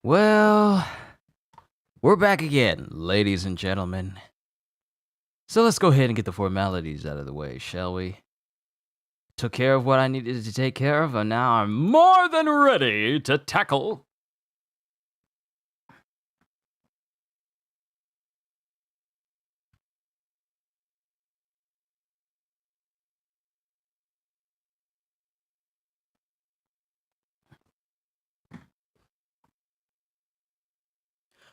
Well, we're back again, ladies and gentlemen. So let's go ahead and get the formalities out of the way, shall we? Took care of what I needed to take care of, and now I'm more than ready to tackle.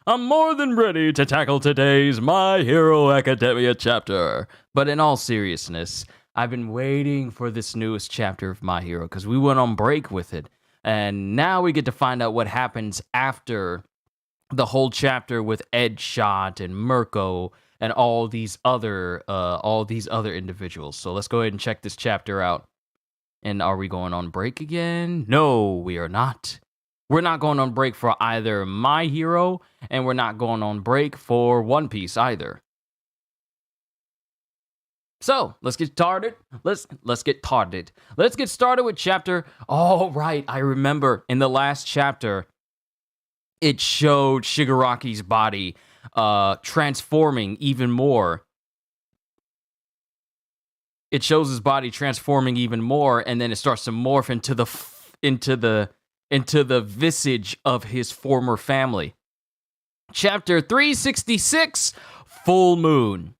I'm more than ready to tackle today's My Hero Academia chapter. But in all seriousness, I've been waiting for this newest chapter of My Hero because we went on break with it. And now we get to find out what happens after the whole chapter with Edgeshot and Mirko and all these other individuals. So let's go ahead and check this chapter out. And are we going on break again? No, we are not. We're not going on break for either My Hero, and we're not going on break for One Piece either. So, let's get started. Let's get started. Let's get started with chapter. Oh, right. I remember in the last chapter, it showed Shigaraki's body transforming even more. It shows his body transforming even more, and then it starts to morph into the visage of his former family. Chapter 366, Full Moon.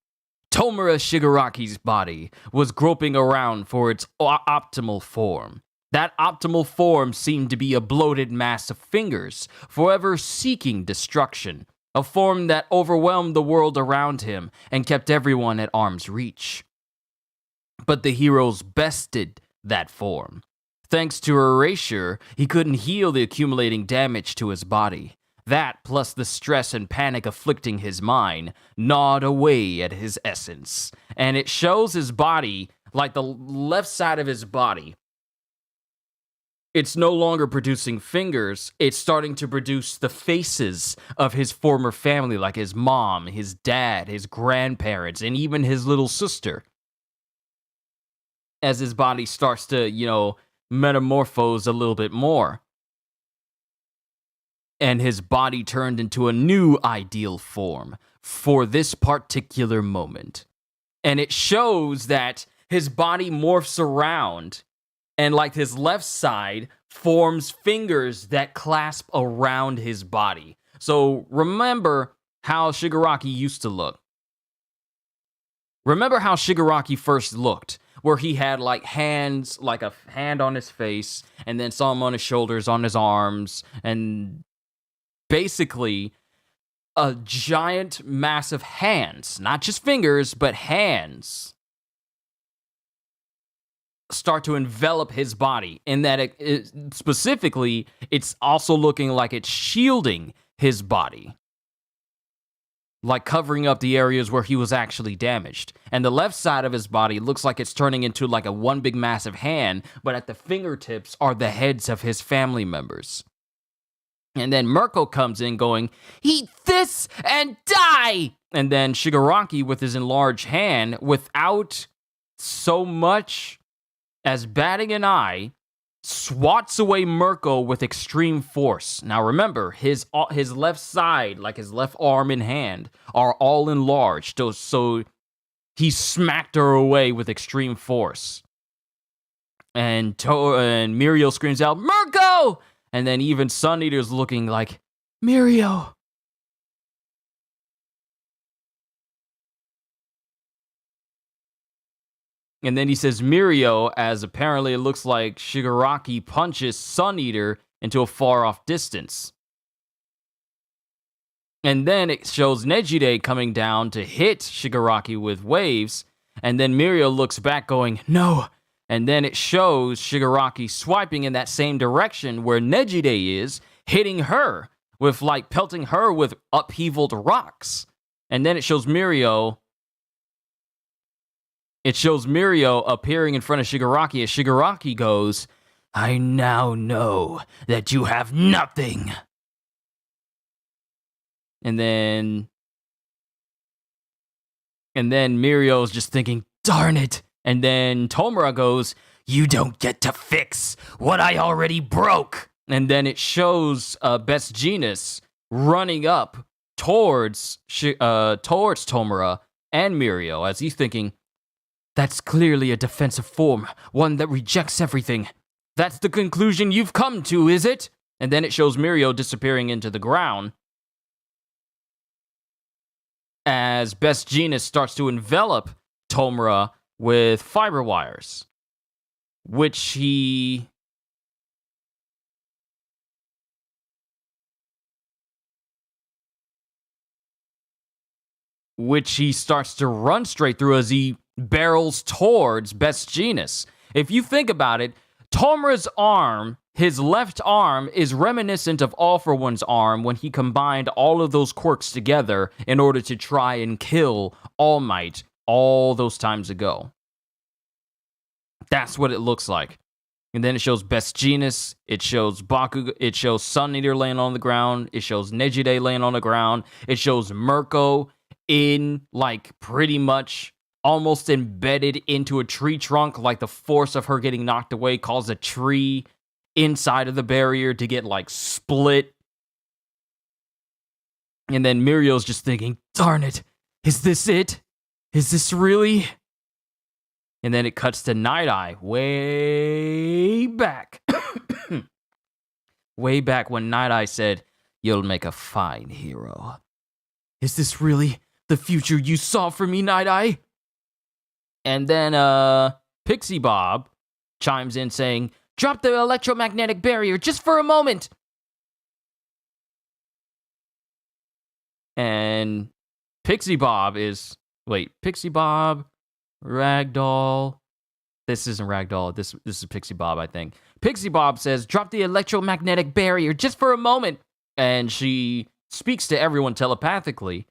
Tomura Shigaraki's body was groping around for its optimal form. That optimal form seemed to be a bloated mass of fingers, forever seeking destruction. A form that overwhelmed the world around him and kept everyone at arm's reach. But the heroes bested that form. Thanks to erasure, he couldn't heal the accumulating damage to his body. That, plus the stress and panic afflicting his mind, gnawed away at his essence. And it shows his body, like the left side of his body. It's no longer producing fingers, it's starting to produce the faces of his former family, like his mom, his dad, his grandparents, and even his little sister. As his body starts to, metamorphose a little bit more. And his body turned into a new ideal form for this particular moment. And it shows that his body morphs around, and like his left side forms fingers that clasp around his body. So remember how Shigaraki used to look. Remember how Shigaraki first looked, where he had like hands, like a hand on his face, and then some on his shoulders, on his arms, and basically a giant mass of hands, not just fingers, but hands, start to envelop his body, in that specifically, it's also looking like it's shielding his body. Like covering up the areas where he was actually damaged. And the left side of his body looks like it's turning into like a one big massive hand, but at the fingertips are the heads of his family members. And then Mirko comes in going, "Eat this and die!" And then Shigaraki with his enlarged hand, without so much as batting an eye, swats away Mirko with extreme force. Now remember, his left side, like his left arm and hand, are all enlarged. So he smacked her away with extreme force. And Mirio screams out, "Mirko!" And then even Sun Eater's looking like, "Mirio." And then he says Mirio, as apparently it looks like Shigaraki punches Sun Eater into a far-off distance. And then it shows Nejire coming down to hit Shigaraki with waves, and then Mirio looks back going, "No." And then it shows Shigaraki swiping in that same direction where Nejire is, hitting her, with like pelting her with upheavaled rocks. And then it shows Mirio appearing in front of Shigaraki as Shigaraki goes, "I now know that you have nothing." And then Mirio's just thinking, "Darn it." And then Tomura goes, "You don't get to fix what I already broke." And then it shows Best Jeanist running up towards Tomura and Mirio as he's thinking, that's clearly a defensive form, one that rejects everything. That's the conclusion you've come to, is it? And then it shows Mirio disappearing into the ground as Best Jeanist starts to envelop Tomura with fiber wires, which he starts to run straight through as he barrels towards Best Jeanist. If you think about it, Tomura's arm, his left arm, is reminiscent of All For One's arm when he combined all of those quirks together in order to try and kill All Might all those times ago. That's what it looks like. And then it shows Best Jeanist, it shows Bakugo, it shows Sun Eater laying on the ground, it shows Nejire laying on the ground, it shows Mirko in, like, pretty much almost embedded into a tree trunk, like the force of her getting knocked away caused a tree inside of the barrier to get, like, split. And then Mirio's just thinking, darn it, is this it? Is this really? And then it cuts to Night Eye way back. Way back when Night Eye said, you'll make a fine hero. Is this really the future you saw for me, Night Eye? And then Pixie Bob chimes in saying, drop the electromagnetic barrier just for a moment. And Pixie Bob, Ragdoll. This isn't Ragdoll. This is Pixie Bob, I think. Pixie Bob says, drop the electromagnetic barrier just for a moment. And she speaks to everyone telepathically.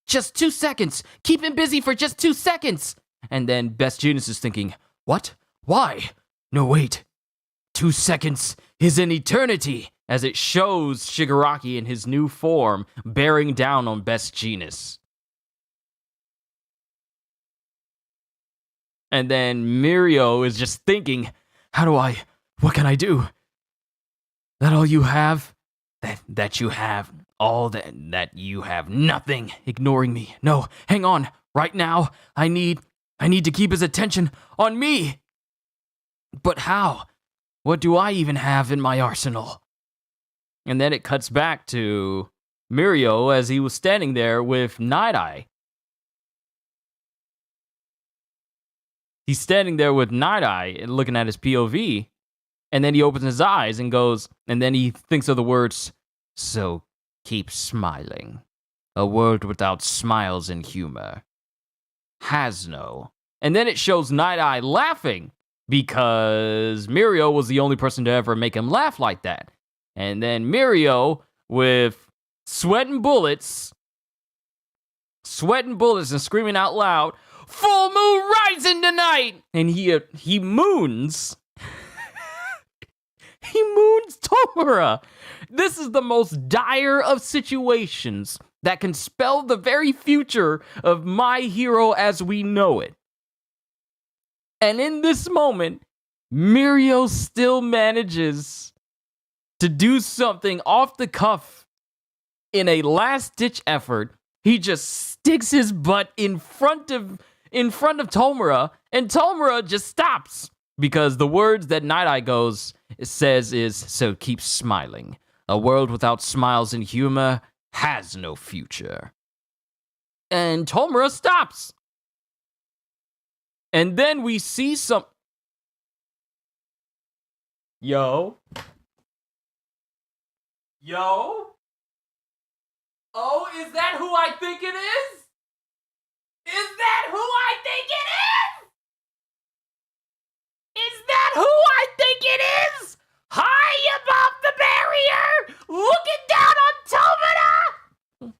Just 2 seconds. Keep him busy for just 2 seconds. And then Best Jeanist is thinking, what? Why? No, wait. 2 seconds is an eternity, as it shows Shigaraki in his new form bearing down on Best Jeanist. And then Mirio is just thinking, what can I do? That all you have? That you have all that you have nothing, ignoring me. No, hang on. Right now, I need to keep his attention on me. But how? What do I even have in my arsenal? And then it cuts back to Mirio as he was standing there with Night Eye. He's standing there with Night Eye and looking at his POV. And then he opens his eyes and goes, and then he thinks of the words, so keep smiling. A world without smiles and humor has no. And then it shows Night Eye laughing because Mirio was the only person to ever make him laugh like that. And then Mirio, with sweating bullets and screaming out loud, full moon rising tonight! And he moons. He moons Tomura. This is the most dire of situations that can spell the very future of My Hero as we know it. And in this moment, Mirio still manages to do something off the cuff in a last-ditch effort. He just sticks his butt in front of Tomura, and Tomura just stops. Because the words that Night Eye says is, so keep smiling. A world without smiles and humor has no future. And Tomura stops. And then we see some... Yo? Oh, is that who I think it is? Is that who I think it is? Is that who I think it is? High above the barrier, looking down on Tomura,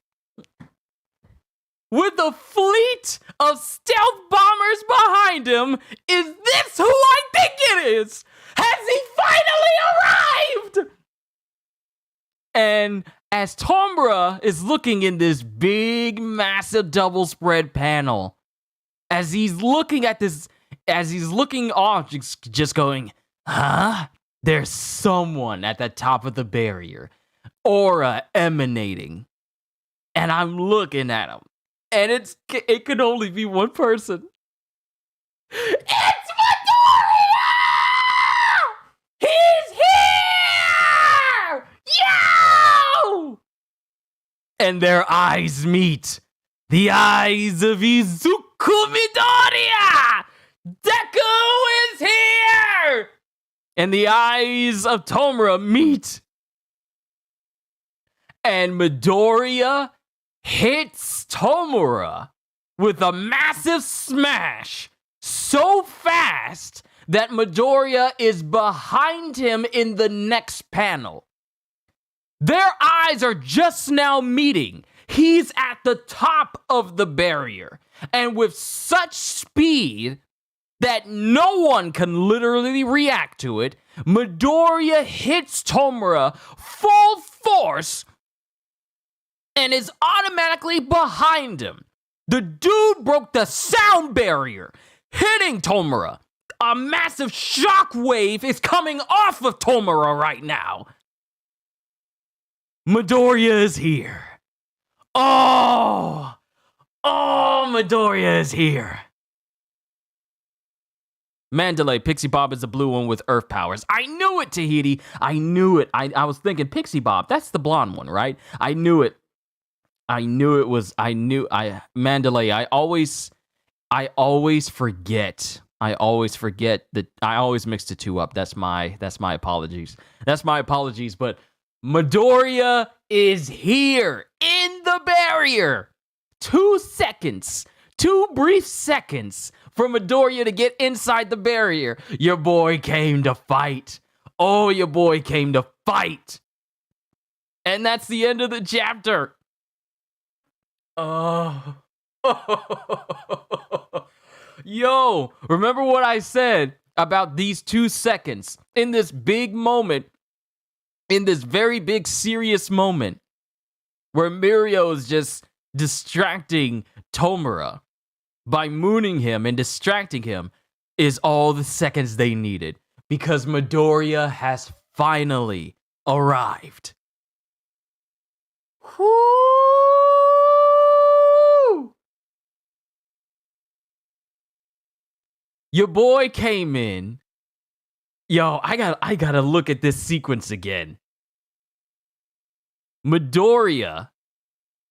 with a fleet of stealth bombers behind him. Is this who I think it is? Has he finally arrived? And as Tomura is looking in this big, massive double spread panel, as he's looking at this, as he's looking off, just going, huh? there's someone at the top of the barrier, aura emanating, and I'm looking at him, and it could only be one person. It's Midoriya! He's here! Yo! And their eyes meet. The eyes of Izuku Midoriya! Deku is here! And the eyes of Tomura meet. And Midoriya hits Tomura with a massive smash so fast that Midoriya is behind him in the next panel. Their eyes are just now meeting. He's at the top of the barrier, and with such speed that no one can literally react to it, Midoriya hits Tomura full force and is automatically behind him. The dude broke the sound barrier, hitting Tomura. A massive shockwave is coming off of Tomura right now. Midoriya is here. Oh, Midoriya is here. Mandalay, Pixie Bob is the blue one with Earth powers. I knew it, Tahiti. I knew it. I was thinking Pixie Bob. That's the blonde one, right? I knew it. Mandalay, I always forget. I always mix the two up. That's my apologies. But Midoriya is here in the barrier. 2 seconds. 2 brief seconds for Midoriya to get inside the barrier. Your boy came to fight. Oh, your boy came to fight. And that's the end of the chapter. Oh. Yo, remember what I said about these 2 seconds in this big moment, in this very big serious moment where Mirio is just distracting Tomura by mooning him and distracting him is all the seconds they needed because Midoriya has finally arrived. Whoo! Your boy came in. Yo, I gotta look at this sequence again. Midoriya.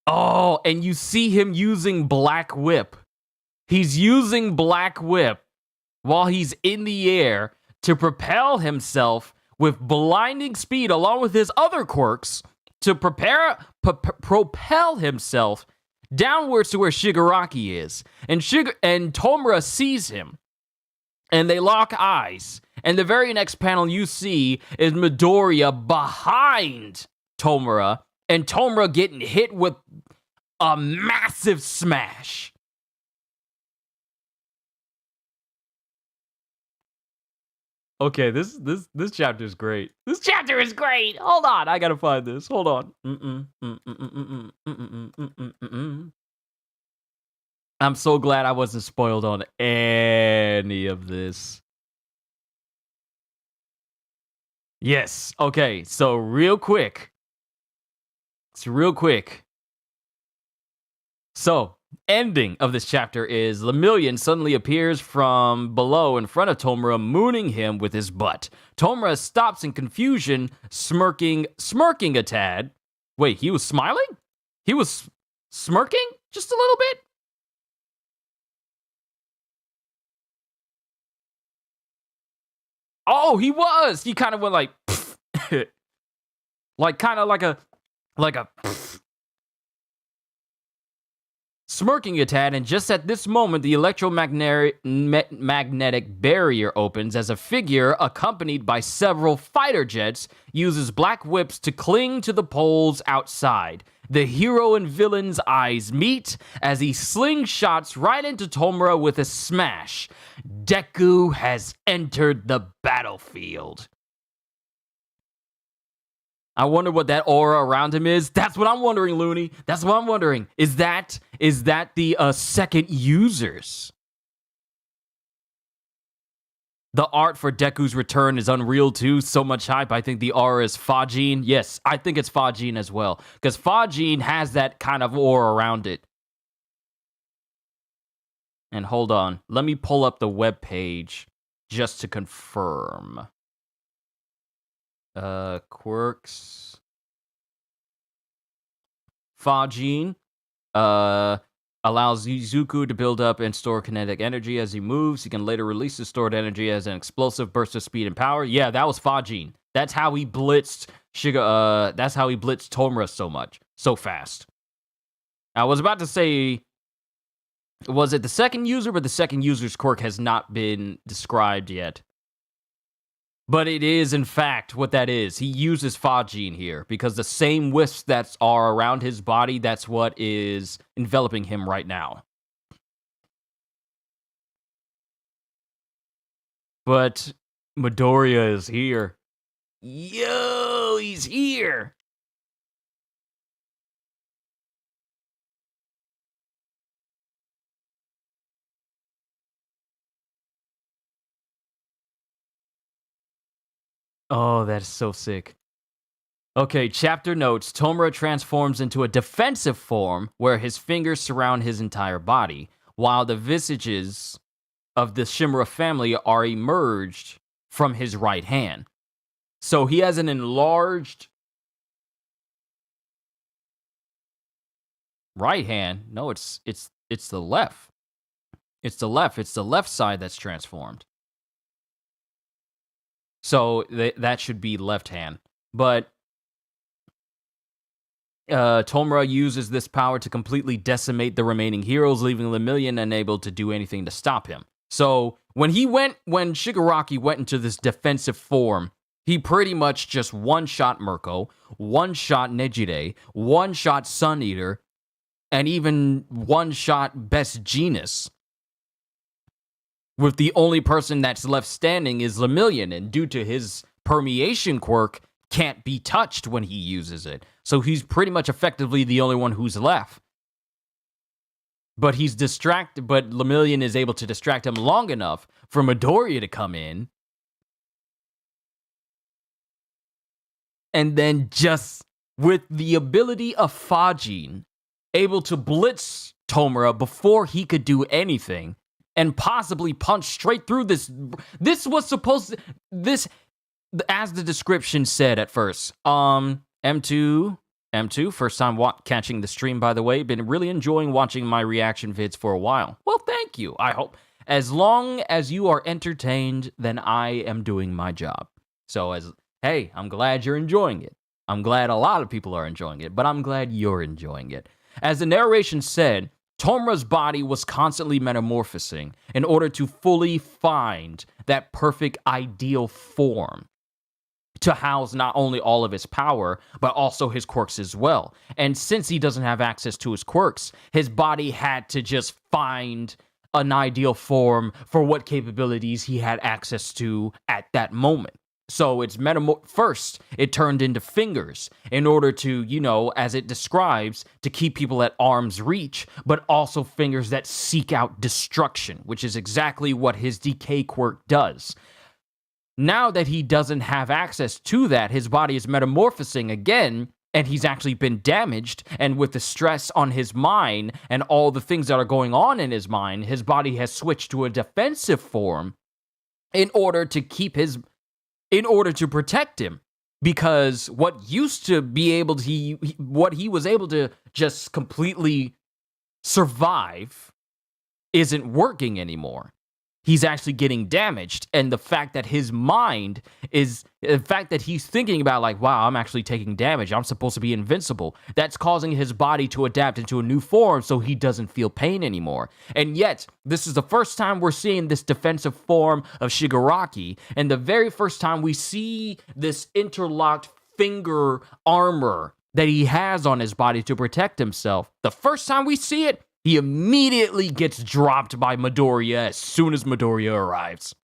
Oh, and you see him using Black Whip. He's using Black Whip while he's in the air to propel himself with blinding speed along with his other quirks to propel himself downwards to where Shigaraki is. And Tomura sees him. And they lock eyes. And the very next panel you see is Midoriya behind Tomura. And Tomura getting hit with a massive smash. Okay, this chapter is great. This chapter is great. Hold on, I gotta find this. Hold on. I'm so glad I wasn't spoiled on any of this. Yes. Okay. So real quick. So, ending of this chapter is Lemillion suddenly appears from below in front of Tomura, mooning him with his butt. Tomura stops in confusion, smirking a tad. Wait, he was smiling? He was smirking just a little bit? Oh, he was. He kind of went like, like kind of like a smirking a tad, and just at this moment, the electromagnetic barrier opens as a figure accompanied by several fighter jets uses black whips to cling to the poles outside. The hero and villain's eyes meet as he slingshots right into Tomura with a smash. Deku has entered the battlefield. I wonder what that aura around him is. That's what I'm wondering, Looney. That's what I'm wondering. Is that the second users? The art for Deku's return is unreal too. So much hype. I think the aura is Fajin. Yes, I think it's Fajin as well. Because Fajin has that kind of aura around it. And hold on. Let me pull up the web page just to confirm. Quirks. Fajin. Allows Izuku to build up and store kinetic energy as he moves. He can later release the stored energy as an explosive burst of speed and power. Yeah, that was Fajin. That's how he blitzed that's how he blitzed Tomura so fast. I was about to say, was it the second user, but the second user's quirk has not been described yet. But it is, in fact, what that is. He uses Fajin here, because the same wisps that are around his body, that's what is enveloping him right now. But Midoriya is here. Yo, he's here! Oh, that's so sick. Okay, chapter notes. Tomura transforms into a defensive form where his fingers surround his entire body, while the visages of the Shimura family are emerged from his right hand. So he has an enlarged right hand. No, it's the left. It's the left. It's the left side that's transformed. So that should be left hand. But Tomura uses this power to completely decimate the remaining heroes, leaving Lemillion unable to do anything to stop him. So when Shigaraki went into this defensive form, he pretty much just one-shot Mirko, one-shot Nejire, one-shot Sun Eater, and even one-shot Best Jeanist. With the only person that's left standing is Lemillion, and due to his permeation quirk, can't be touched when he uses it. So he's pretty much effectively the only one who's left. But he's distracted, but Lemillion is able to distract him long enough for Midoriya to come in. And then just with the ability of Fajin, able to blitz Tomura before he could do anything, and possibly punch straight through this. This was supposed to, this, as the description said at first. M2, first time catching the stream, by the way. Been really enjoying watching my reaction vids for a while. Well, thank you. I hope, as long as you are entertained, then I am doing my job. So hey, I'm glad you're enjoying it. I'm glad a lot of people are enjoying it, but I'm glad you're enjoying it. As the narration said, Tomura's body was constantly metamorphosing in order to fully find that perfect ideal form to house not only all of his power, but also his quirks as well. And since he doesn't have access to his quirks, his body had to just find an ideal form for what capabilities he had access to at that moment. So it's first, it turned into fingers in order to, as it describes, to keep people at arm's reach, but also fingers that seek out destruction, which is exactly what his decay quirk does. Now that he doesn't have access to that, his body is metamorphosing again, and he's actually been damaged, and with the stress on his mind and all the things that are going on in his mind, his body has switched to a defensive form in order to protect him, because what used to be able to, what he was able to just completely survive isn't working anymore. He's actually getting damaged, and the fact that his mind is, the fact that he's thinking about like, wow, I'm actually taking damage, I'm supposed to be invincible, that's causing his body to adapt into a new form so he doesn't feel pain anymore. And yet, this is the first time we're seeing this defensive form of Shigaraki, and the very first time we see this interlocked finger armor that he has on his body to protect himself. The first time we see it, he immediately gets dropped by Midoriya as soon as Midoriya arrives.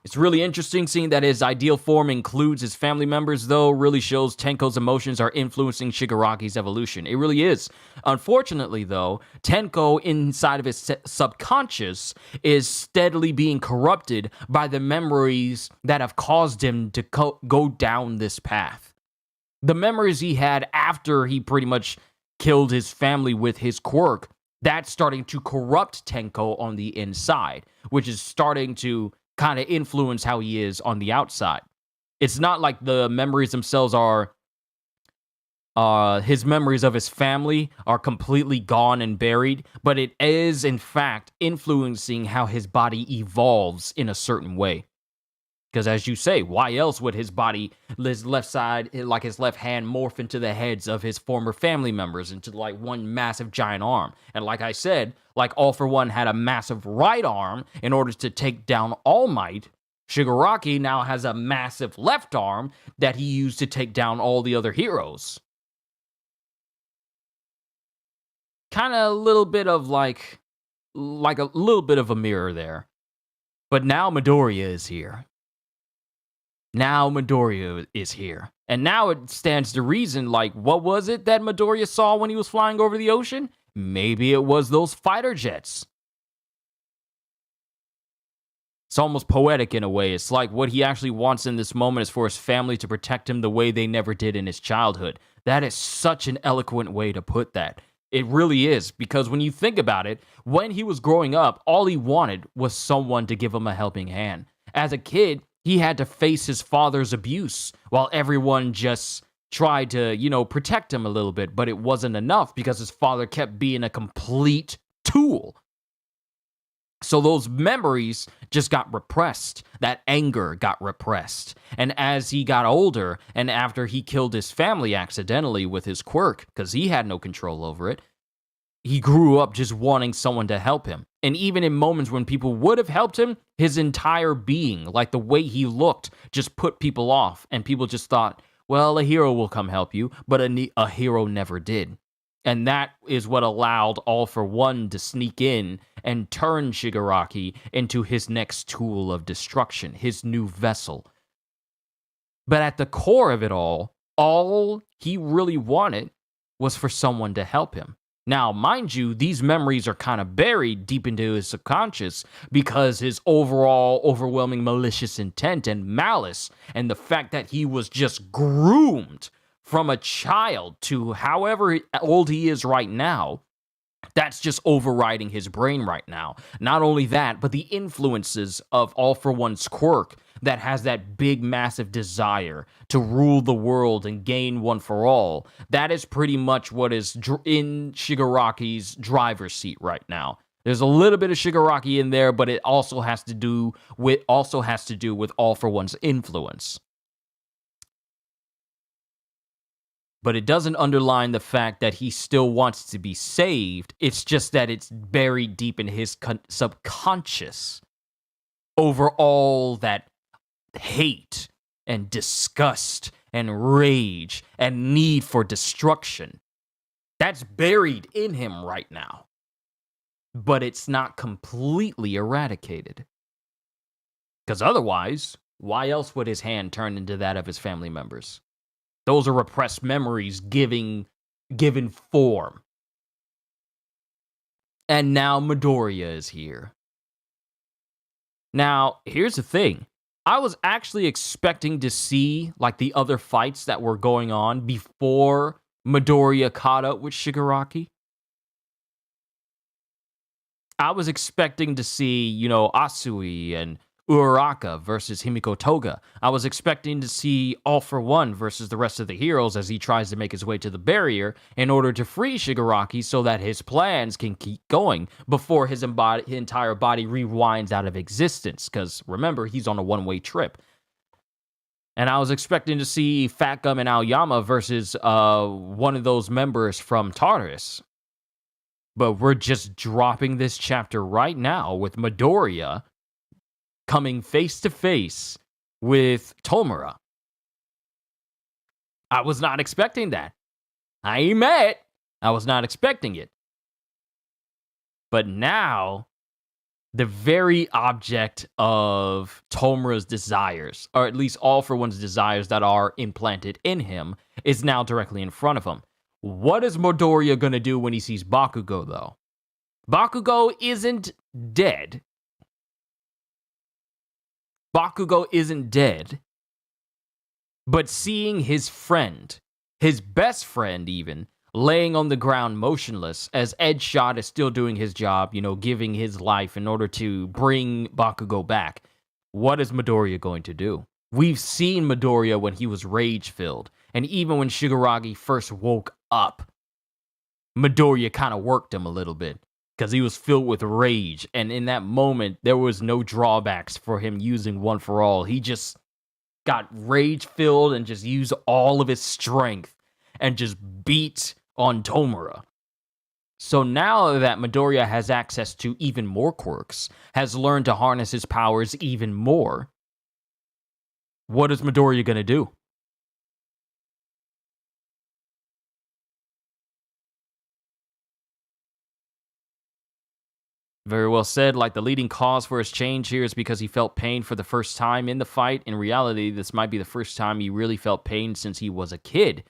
It's really interesting seeing that his ideal form includes his family members, though, really shows Tenko's emotions are influencing Shigaraki's evolution. It really is. Unfortunately, though, Tenko inside of his subconscious is steadily being corrupted by the memories that have caused him to go down this path. The memories he had after he pretty much killed his family with his quirk, that's starting to corrupt Tenko on the inside, which is starting to kind of influence how he is on the outside. It's not like the memories themselves are his memories of his family are completely gone and buried, but it is in fact influencing how his body evolves in a certain way. Because as you say, why else would his body, his left side, like his left hand, morph into the heads of his former family members into like one massive giant arm? And like I said, like All For One had a massive right arm in order to take down All Might, Shigaraki now has a massive left arm that he used to take down all the other heroes. Kind of a little bit of like a little bit of a mirror there. But now Midoriya is here. Now Midoriya is here. And now it stands to reason, like, what was it that Midoriya saw when he was flying over the ocean? Maybe it was those fighter jets. It's almost poetic in a way. It's like what he actually wants in this moment is for his family to protect him the way they never did in his childhood. That is such an eloquent way to put that. It really is, because when you think about it, when he was growing up, all he wanted was someone to give him a helping hand. As a kid, he had to face his father's abuse while everyone just tried to, protect him a little bit, but it wasn't enough because his father kept being a complete tool. So those memories just got repressed. That anger got repressed. And as he got older, and after he killed his family accidentally with his quirk, because he had no control over it, he grew up just wanting someone to help him. And even in moments when people would have helped him, his entire being, like the way he looked, just put people off. And people just thought, well, a hero will come help you, but a hero never did. And that is what allowed All For One to sneak in and turn Shigaraki into his next tool of destruction, his new vessel. But at the core of it all he really wanted was for someone to help him. Now, mind you, these memories are kind of buried deep into his subconscious because his overall overwhelming malicious intent and malice, and the fact that he was just groomed from a child to however old he is right now, that's just overriding his brain right now. Not only that, but the influences of All For One's quirk that has that big, massive desire to rule the world and gain one for all. That is pretty much what is in Shigaraki's driver's seat right now. There's a little bit of Shigaraki in there, but it also has to do with All For One's influence. But it doesn't underline the fact that he still wants to be saved. It's just that it's buried deep in his subconscious over all that hate and disgust and rage and need for destruction. That's buried in him right now. But it's not completely eradicated. Because otherwise, why else would his hand turn into that of his family members? Those are repressed memories given form. And now Midoriya is here. Now, here's the thing. I was actually expecting to see like the other fights that were going on before Midoriya caught up with Shigaraki. I was expecting to see, Asui and Uraraka versus Himiko Toga. I was expecting to see All For One versus the rest of the heroes as he tries to make his way to the barrier in order to free Shigaraki so that his plans can keep going before his entire body rewinds out of existence. Because remember, he's on a one-way trip. And I was expecting to see Fat Gum and Aoyama versus one of those members from Tartarus. But we're just dropping this chapter right now with Midoriya coming face to face with Tomura. I was not expecting that. I ain't mad. I was not expecting it. But now, the very object of Tomura's desires, or at least All For One's desires that are implanted in him, is now directly in front of him. What is Midoriya going to do when he sees Bakugo, though? Bakugo isn't dead. Bakugo isn't dead. But seeing his friend, his best friend even, laying on the ground motionless as Edgeshot is still doing his job, giving his life in order to bring Bakugo back. What is Midoriya going to do? We've seen Midoriya when he was rage-filled, and even when Shigaraki first woke up, Midoriya kind of worked him a little bit, because he was filled with rage, and in that moment, there was no drawbacks for him using One For All. He just got rage-filled and just used all of his strength and just beat on Tomura. So now that Midoriya has access to even more quirks, has learned to harness his powers even more, what is Midoriya going to do? Very well said. Like, the leading cause for his change here is because he felt pain for the first time in the fight. In reality, this might be the first time he really felt pain since he was a kid.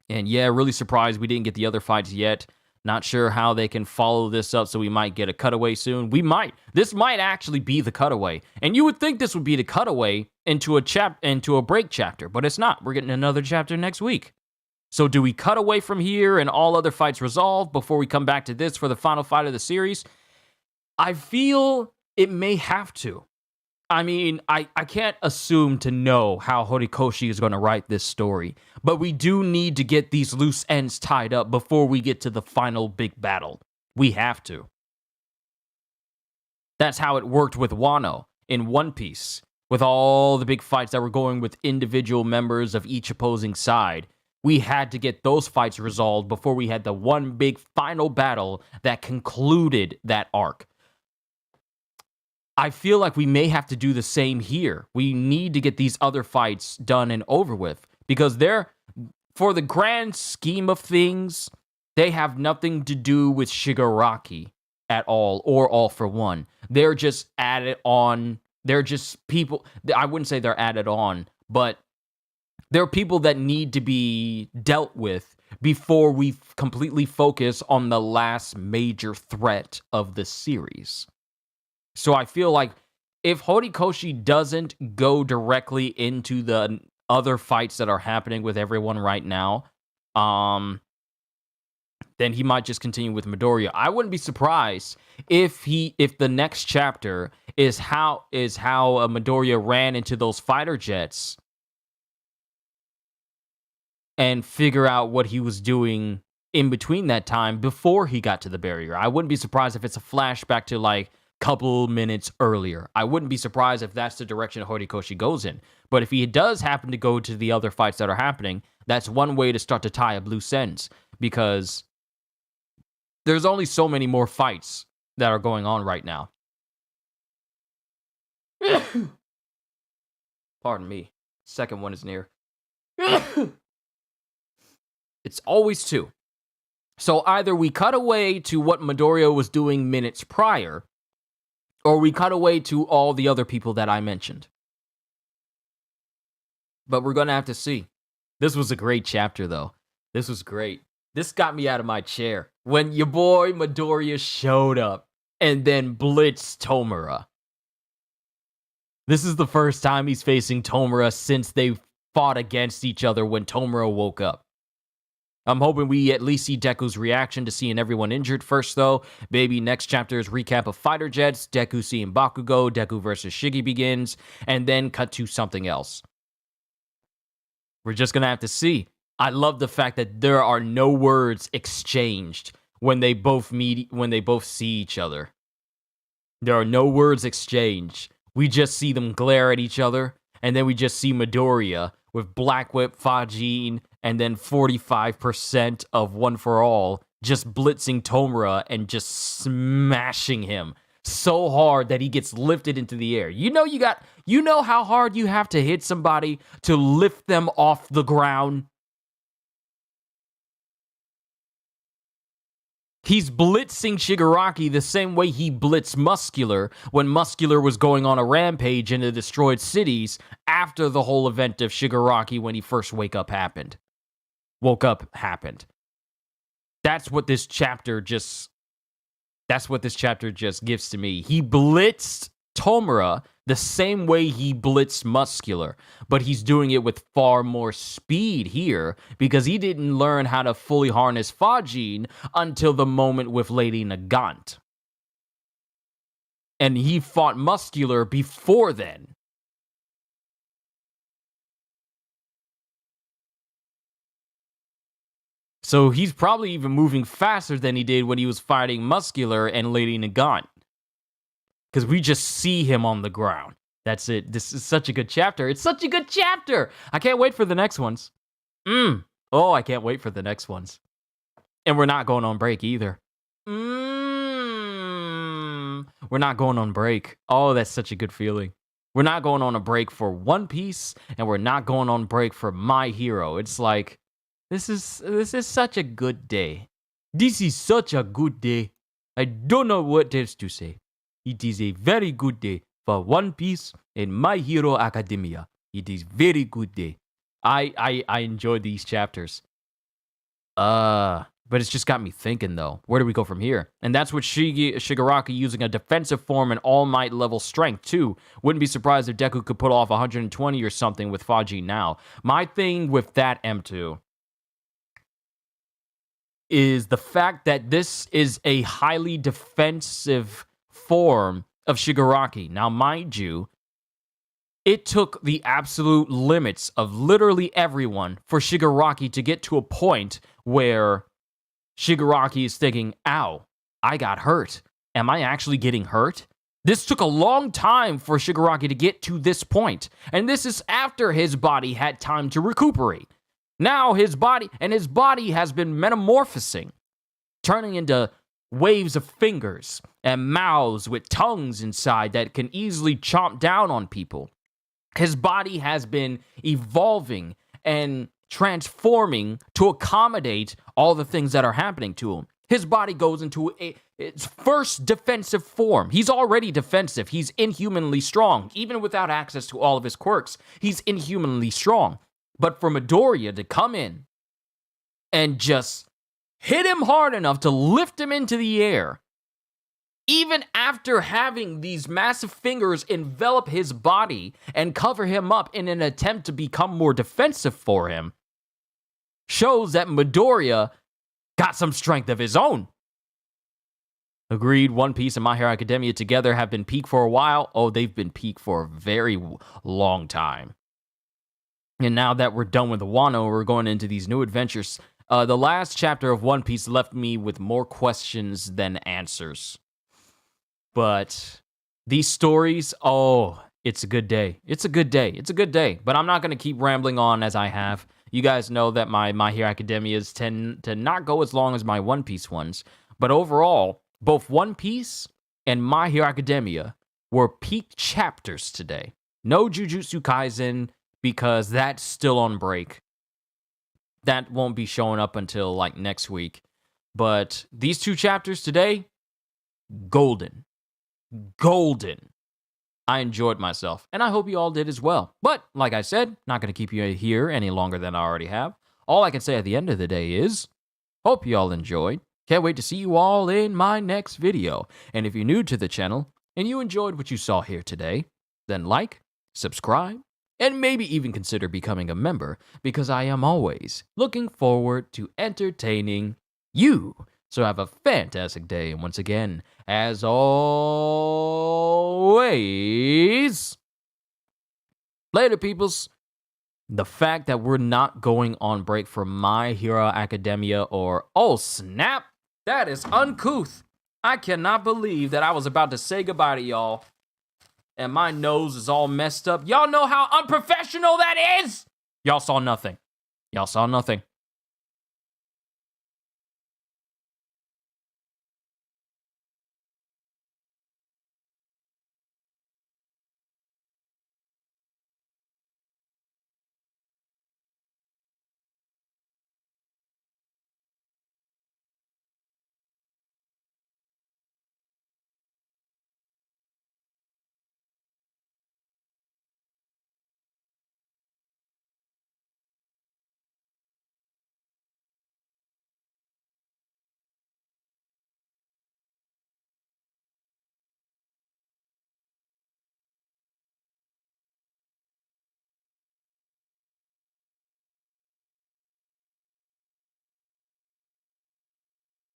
And yeah, really surprised we didn't get the other fights yet. Not sure how they can follow this up, so we might get a cutaway soon. We might. This might actually be the cutaway. And you would think this would be the cutaway into a break chapter, but it's not. We're getting another chapter next week. So do we cut away from here and all other fights resolved before we come back to this for the final fight of the series? I feel it may have to. I mean, I can't assume to know how Horikoshi is going to write this story, but we do need to get these loose ends tied up before we get to the final big battle. We have to. That's how it worked with Wano in One Piece, with all the big fights that were going with individual members of each opposing side. We had to get those fights resolved before we had the one big final battle that concluded that arc. I feel like we may have to do the same here. We need to get these other fights done and over with, because for the grand scheme of things, they have nothing to do with Shigaraki at all, or All For One. They're just added on. They're just people. I wouldn't say they're added on, but they're people that need to be dealt with before we completely focus on the last major threat of the series. So I feel like if Horikoshi doesn't go directly into the other fights that are happening with everyone right now, then he might just continue with Midoriya. I wouldn't be surprised if the next chapter is how Midoriya ran into those fighter jets and figure out what he was doing in between that time before he got to the barrier. I wouldn't be surprised if it's a flashback to like couple minutes earlier. I wouldn't be surprised if that's the direction Horikoshi goes in. But if he does happen to go to the other fights that are happening, that's one way to start to tie up loose ends, because there's only so many more fights that are going on right now. Pardon me. Second one is near. It's always two. So either we cut away to what Midoriya was doing minutes prior, or we cut away to all the other people that I mentioned. But we're going to have to see. This was a great chapter, though. This was great. This got me out of my chair when your boy Midoriya showed up and then blitzed Tomura. This is the first time he's facing Tomura since they fought against each other when Tomura woke up. I'm hoping we at least see Deku's reaction to seeing everyone injured first, though. Maybe next chapter's recap of fighter jets, Deku seeing Bakugo, Deku versus Shiggy begins, and then cut to something else. We're just gonna have to see. I love the fact that there are no words exchanged when they both see each other. There are no words exchanged. We just see them glare at each other, and then we just see Midoriya with Black Whip, Fajin, and then 45% of One For All just blitzing Tomura and just smashing him so hard that he gets lifted into the air. You know how hard you have to hit somebody to lift them off the ground? He's blitzing Shigaraki the same way he blitzed Muscular when Muscular was going on a rampage into destroyed cities after the whole event of Shigaraki when he first woke up happened. That's what this chapter just gives to me. He blitzed Tomura the same way he blitzed Muscular, but he's doing it with far more speed here because he didn't learn how to fully harness Fajin until the moment with Lady Nagant. And he fought Muscular before then. So he's probably even moving faster than he did when he was fighting Muscular and Lady Nagant. Because we just see him on the ground. That's it. This is such a good chapter. It's such a good chapter. I can't wait for the next ones. Oh, I can't wait for the next ones. And we're not going on break either. We're not going on break. Oh, that's such a good feeling. We're not going on a break for One Piece, and we're not going on break for My Hero. It's like, this is such a good day. This is such a good day. I don't know what else to say. It is a very good day for One Piece and My Hero Academia. It is very good day. I enjoy these chapters. But it's just got me thinking, though. Where do we go from here? And that's with Shigaraki using a defensive form and All Might level strength, too. Wouldn't be surprised if Deku could pull off 120 or something with Fajin now. My thing with that, M2, is the fact that this is a highly defensive form of Shigaraki. Now, mind you, it took the absolute limits of literally everyone for Shigaraki to get to a point where Shigaraki is thinking, ow, I got hurt. Am I actually getting hurt? This took a long time for Shigaraki to get to this point, and this is after his body had time to recuperate. Now his body has been metamorphosing, turning into waves of fingers and mouths with tongues inside that can easily chomp down on people. His body has been evolving and transforming to accommodate all the things that are happening to him. His body goes into its first defensive form. He's already defensive. He's inhumanly strong. Even without access to all of his quirks, he's inhumanly strong. But for Midoriya to come in and just hit him hard enough to lift him into the air, even after having these massive fingers envelop his body and cover him up in an attempt to become more defensive for him, shows that Midoriya got some strength of his own. Agreed, One Piece and My Hero Academia together have been peak for a while. Oh, they've been peak for a very long time. And now that we're done with the Wano, we're going into these new adventures. The last chapter of One Piece left me with more questions than answers. But these stories, oh, it's a good day. It's a good day. It's a good day. But I'm not going to keep rambling on as I have. You guys know that my Hero Academias tend to not go as long as my One Piece ones. But overall, both One Piece and My Hero Academia were peak chapters today. No Jujutsu Kaisen, because that's still on break. That won't be showing up until like next week. But these two chapters today, golden. Golden. I enjoyed myself, and I hope you all did as well. But, like I said, not going to keep you here any longer than I already have. All I can say at the end of the day is, hope you all enjoyed. Can't wait to see you all in my next video. And if you're new to the channel, and you enjoyed what you saw here today, then like, subscribe, and maybe even consider becoming a member, because I am always looking forward to entertaining you. So have a fantastic day, and once again, as always, later, peoples. The fact that we're not going on break for My Hero Academia or, oh snap, that is uncouth. I cannot believe that I was about to say goodbye to y'all, and my nose is all messed up. Y'all know how unprofessional that is? Y'all saw nothing. Y'all saw nothing.